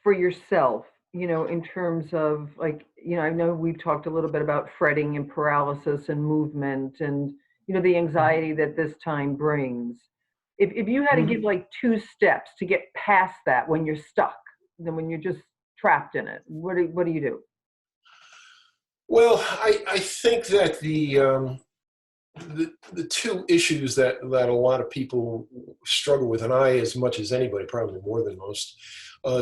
for yourself, in terms of like, I know we've talked a little bit about fretting and paralysis and movement and, the anxiety that this time brings. If you had to give Mhm. like two steps to get past that when you're stuck, then when you're just trapped in it, what do you do? Well, I think that the two issues that a lot of people struggle with, and I, as much as anybody, probably more than most,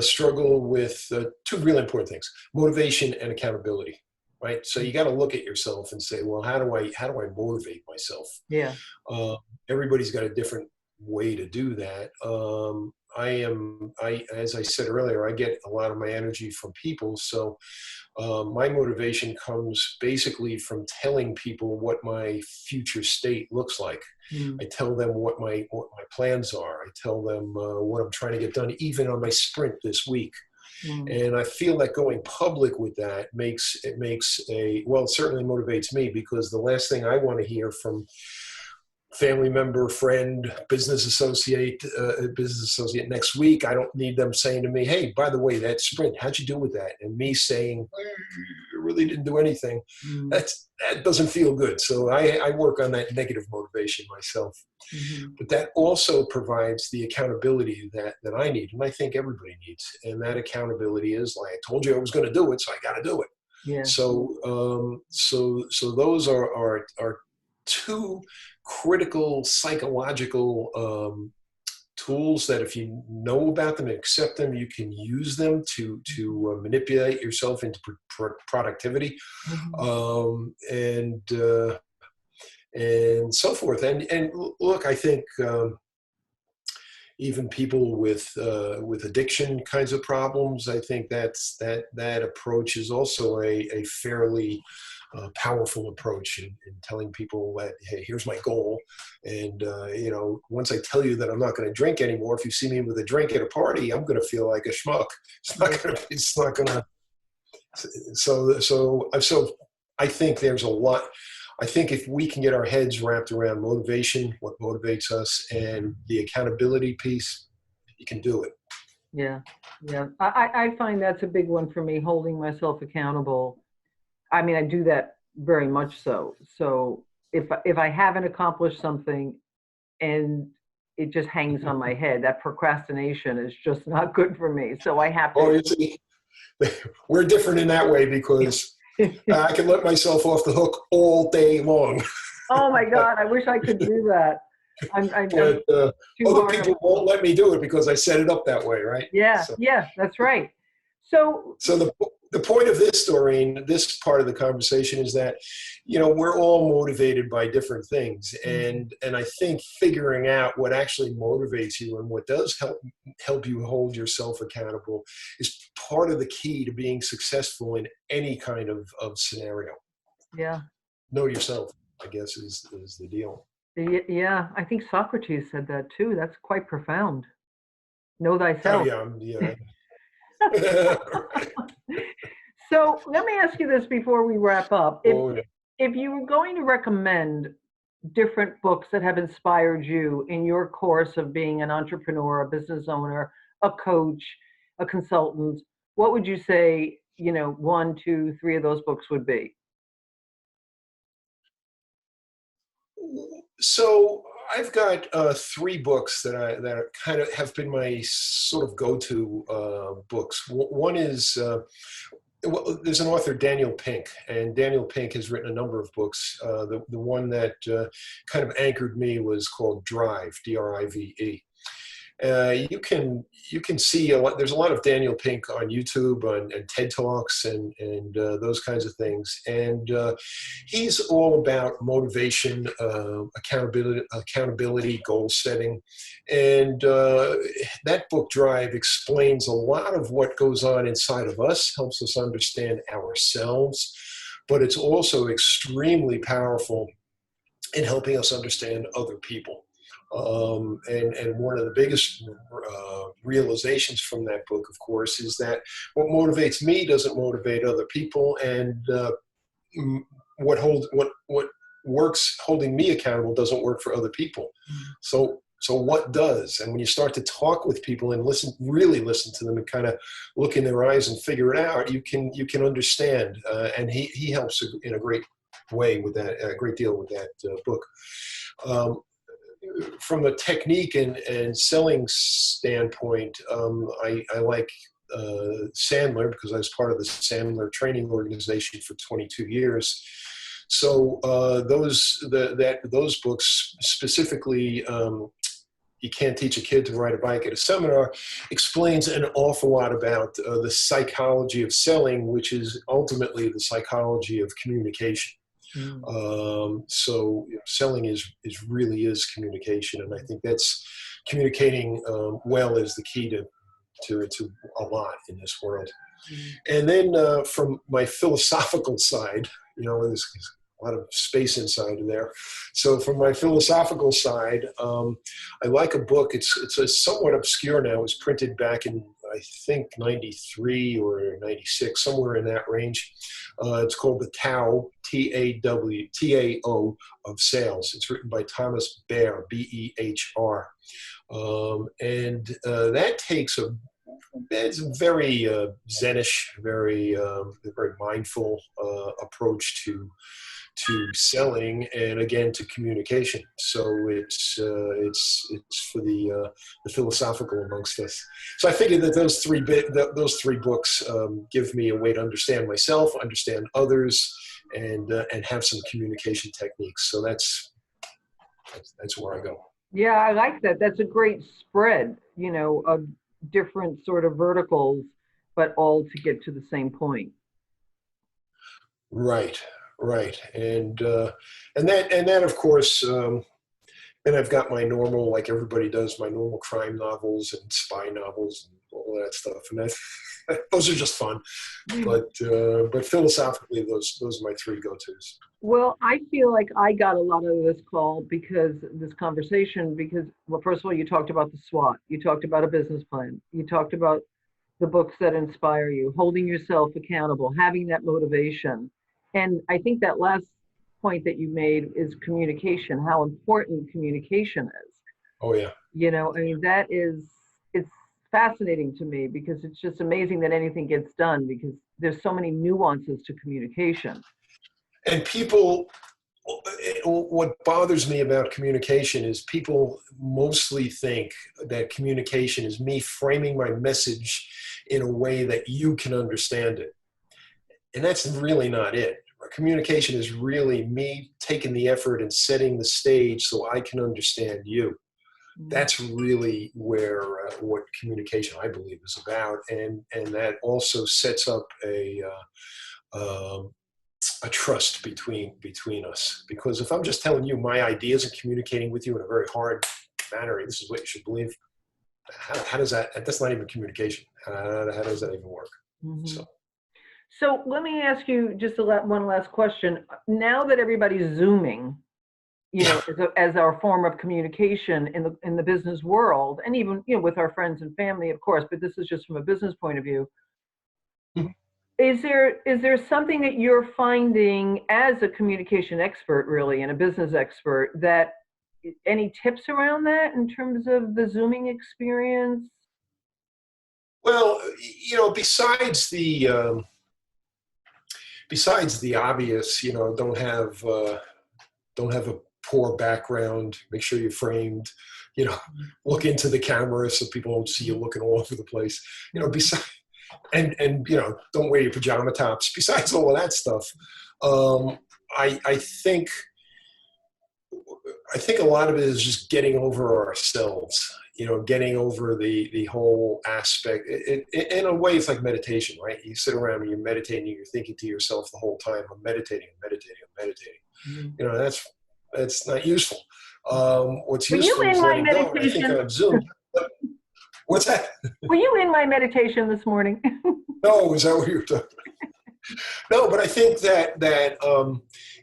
struggle with two really important things: motivation and accountability. Right. So you got to look at yourself and say, well, how do I motivate myself? Yeah. Uh, Everybody's got a different way to do that. As I said earlier, I get a lot of my energy from people. So my motivation comes basically from telling people what my future state looks like. Mm, I tell them what my plans are. I tell them what I'm trying to get done, even on my sprint this week. mm, And I feel that going public with that it certainly motivates me, because the last thing I want to hear from family member, friend, business associate next week, I don't need them saying to me, hey, by the way, that sprint, how'd you do with that? And me saying, I really didn't do anything. mm, That doesn't feel good. So I work on that negative motivation myself. mhm. But that also provides the accountability that I need, and I think everybody needs. And that accountability is, like, I told you I was going to do it, so I got to do it. Yeah. So those are two critical psychological tools that, if you know about them and accept them, you can use them to manipulate yourself into productivity, Mhm. and so forth. And look, I think even people with addiction kinds of problems, I think that approach is also a fairly powerful approach in telling people that, hey, here's my goal, and once I tell you that I'm not going to drink anymore, if you see me with a drink at a party, I'm going to feel like a schmuck. Yeah. It's not going to. So I think there's a lot. I think if we can get our heads wrapped around motivation, what motivates us, and the accountability piece, you can do it. Yeah. Yeah. I find that's a big one for me, holding myself accountable. I mean, I do that very much so. So if I haven't accomplished something and it just hangs on my head, that procrastination is just not good for me. So I have Oh, to. you see, we're different in that way, because I can let myself off the hook all day long. Oh my God, I wish I could do that. I'm But too other hard on people won't myself. let me do it because I set it up that way, right? Yeah, So, yeah, that's right. So, so the point of this, Doreen, this part of the conversation, is that we're all motivated by different things, mhm, and I think figuring out what actually motivates you and what does help you hold yourself accountable is part of the key to being successful in any kind of scenario. yeah, Know yourself, I guess, is the deal. yeah. I think Socrates said that too. That's quite profound. Know Oh thyself. yeah, yeah. So let me ask you this before we wrap up. If Oh yeah. if you were going to recommend different books that have inspired you in your course of being an entrepreneur, a business owner, a coach, a consultant, what would you say, one, two, three of those books would be? So I've got three books that kind of have been my sort of go-to books. One is well, there's an author, Daniel Pink, and Daniel Pink has written a number of books. The one that kind of anchored me was called Drive, Drive. You can see a lot. There's a lot of Daniel Pink on YouTube and TED Talks and those kinds of things. And he's all about motivation, accountability, goal setting. And that book, Drive, explains a lot of what goes on inside of us, helps us understand ourselves, but it's also extremely powerful in helping us understand other people. And one of the biggest realizations from that book, of course, is that what motivates me doesn't motivate other people, and what works holding me accountable doesn't work for other people. Mm. So So what does? And when you start to talk with people and really listen to them and kind of look in their eyes and figure it out, you can understand. And he helps in a great way with that, a great deal with that book. From a technique and selling standpoint, I like Sandler, because I was part of the Sandler training organization for 22 years. So those books specifically, You Can't Teach a Kid to Ride a Bike at a Seminar, explains an awful lot about the psychology of selling, which is ultimately the psychology of communication. So selling really is communication, and I think that's communicating well is the key to a lot in this world. And then from my philosophical side, there's a lot of space inside of there. So from my philosophical side, I like a book. It's somewhat obscure now. It was printed back in, I think, 93 or 96, somewhere in that range. It's called The Tao, T-A-O, of Sales. It's written by Thomas Behr, B-E-H-R. And that takes it's a very Zenish, very mindful approach to selling, and again to communication. So it's for the philosophical amongst us. So I figured that those three books give me a way to understand myself, understand others, and have some communication techniques. So that's where I go. Yeah, I like that. That's a great spread, of different sort of verticals, but all to get to the same point. Right. And that of course, and I've got my normal, like everybody does, my normal crime novels and spy novels and all that stuff. And those are just fun. But philosophically, those are my three go-tos. Well, I feel like I got a lot of this conversation, because, well, first of all, you talked about the SWOT, you talked about a business plan, you talked about the books that inspire you, holding yourself accountable, having that motivation. And I think that last point that you made is communication, how important communication is. Oh, yeah. It's fascinating to me, because it's just amazing that anything gets done, because there's so many nuances to communication. And what bothers me about communication is people mostly think that communication is me framing my message in a way that you can understand it. And that's really not it. Communication is really me taking the effort and setting the stage so I can understand you. That's really where what communication, I believe, is about. And that also sets up a trust between us. Because if I'm just telling you my ideas and communicating with you in a very hard manner, this is what you should believe, how does that's not even communication. How does that even work? Mm-hmm. So let me ask you just one last question. Now that everybody's Zooming, as our form of communication in the business world, and even with our friends and family, of course, but this is just from a business point of view. Mm-hmm. Is there something that you're finding as a communication expert, really, and a business expert, that any tips around that in terms of the Zooming experience? Well, besides the obvious, don't have a poor background, make sure you're framed, look into the camera so people don't see you looking all over the place, besides, and don't wear your pajama tops. Besides all of that stuff, I think a lot of it is just getting over ourselves, getting over the whole aspect. In a way, it's like meditation, right? You sit around and you're meditating, you're thinking to yourself the whole time, I'm meditating. Mm-hmm. That's not useful. What's useful is letting go. I think on Zoom. What's that? Were you in my meditation this morning? No, is that what you were talking about? No, but I think that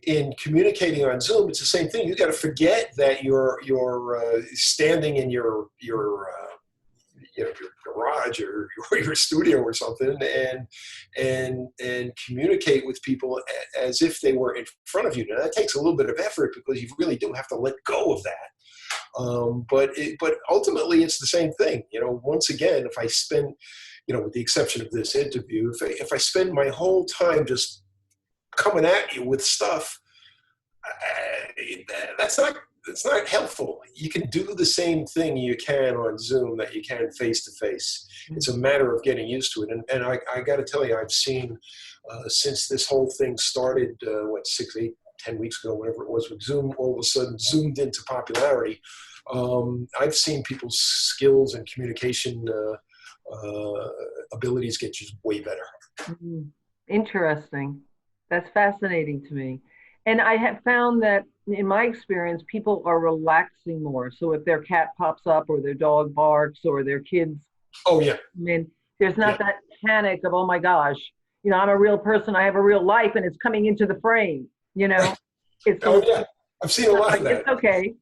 in communicating on Zoom, it's the same thing. You got to forget that you're standing in your your garage or your studio or something, and communicate with people as if they were in front of you. Now that takes a little bit of effort because you really do have to let go of that. But ultimately, it's the same thing. Once again, if I spend, with the exception of this interview, if I spend my whole time just coming at you with stuff, it's not helpful. You can do the same thing you can on Zoom that you can face to face. It's a matter of getting used to it. And I got to tell you, I've seen since this whole thing started, 6, 8, 10 weeks ago, whatever it was, with Zoom, all of a sudden zoomed into popularity. I've seen people's skills and communication abilities get just way better. Interesting. That's fascinating to me. And I have found that in my experience, people are relaxing more. So if their cat pops up or their dog barks or their kids, oh yeah, there's not that panic of, oh my gosh, I'm a real person, I have a real life, and it's coming into the frame. It's yeah, I've seen a lot of that. It's okay.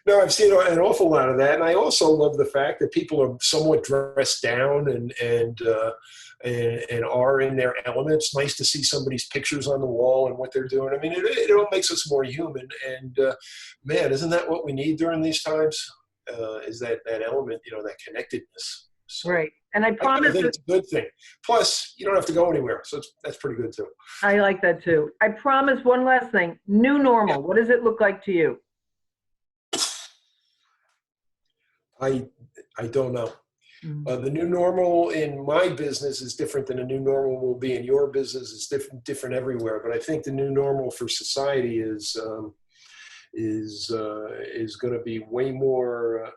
No, I've seen an awful lot of that, and I also love the fact that people are somewhat dressed down and are in their elements. Nice to see somebody's pictures on the wall and what they're doing. I mean, it all makes us more human. And man, isn't that what we need during these times? Is that element, that connectedness. So, right. And I promise I think it's a good thing. Plus, you don't have to go anywhere, so that's pretty good too. I like that too. I promise one last thing. New normal. What does it look like to you? I don't know. The new normal in my business is different than a new normal will be in your business. It's different everywhere. But I think the new normal for society is going to be way more.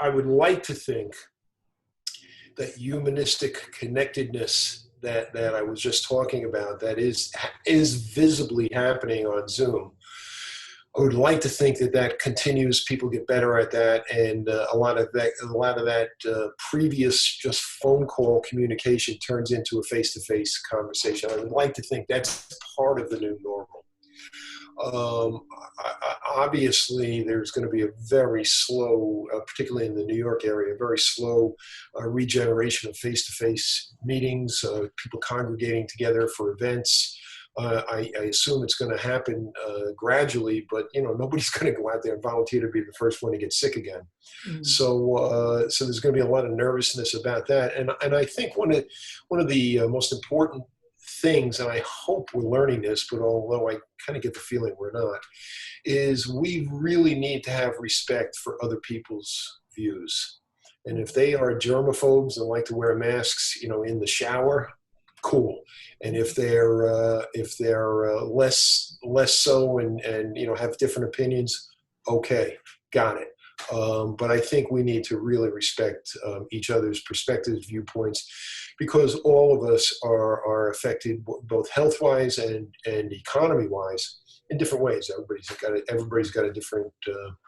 I would like to think that humanistic connectedness that I was just talking about, that is visibly happening on Zoom. I would like to think that continues. People get better at that, and a lot of that previous just phone call communication turns into a face-to-face conversation. I would like to think that's part of the new normal. Obviously, there's going to be a very slow, particularly in the New York area, very slow regeneration of face-to-face meetings, people congregating together for events. I assume it's going to happen gradually, but nobody's going to go out there and volunteer to be the first one to get sick again. So there's going to be a lot of nervousness about that, and I think one of the most important things, and I hope we're learning this, but although I kind of get the feeling we're not, is we really need to have respect for other people's views. And if they are germaphobes and like to wear masks, in the shower, cool. And if they're less so and have different opinions, okay, got it. But I think we need to really respect each other's perspectives, viewpoints, because all of us are affected both health-wise and economy-wise in different ways. Everybody's got a different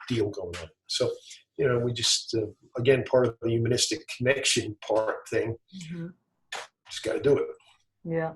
deal going on. So, we just again, part of the humanistic connection thing. Just got to do it. Yeah.